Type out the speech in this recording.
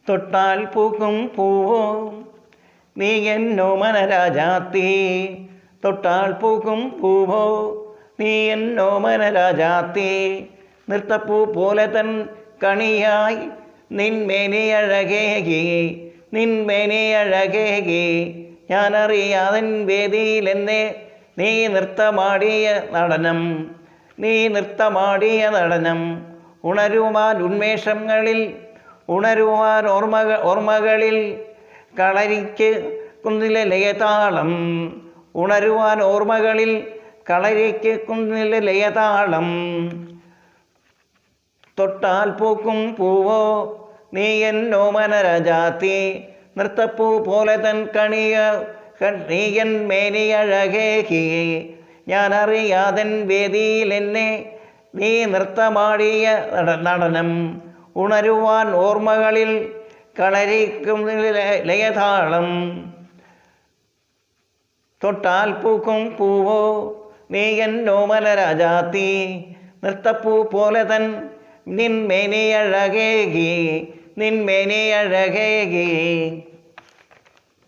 തൊട്ടാൽ പൂക്കും പൂവോ നീ എന്നോമന രാജാത്തീ. തൊട്ടാൽ പൂക്കും പൂവോ നീ എന്നോമന രാജാത്തീ. നൃത്തപ്പൂ പോലെ തൻ കണിയായി നിൻമേനിയഴകേകി നിൻമേനിയഴകേകി. ഞാനറിയാതൻ വേദിയിലെന്നെ നീ നൃത്തമാടിയ നടനം നീ നൃത്തമാടിയ നടനം. ഉണരുവാൻ ഉന്മേഷങ്ങളിൽ ഉണരുവാൻ ഓർമ്മകളിൽ കളരിക്ക് കുന്നിലെ ലയതാളം. ഉണരുവാൻ ഓർമ്മകളിൽ കളരിക്ക് കുന്നിലെ ലയതാളം. തൊട്ടാൽ പൂക്കും പൂവോ നീ എന്നോമന രാജാത്തീ. നൃത്തപ്പൂ പോലെ തൻ കണിയ നീയൻ മേനിയഴകേകി. ഞാനറിയാതൻ വേദിയിലെന്നെ നീ നൃത്തമാടിയ നടനം. ഉണരുവാൻ ഓർമ്മകളിൽ കളരിക്കും ലയതാളം. തൊട്ടാൽ പൂക്കും പൂവോ നീ എന്നോമന രാജാത്തീ. നൃത്തപ്പൂ പോലെ തൻ നിൻമേനിയഴകേകി നിൻമേനിയഴകേകി.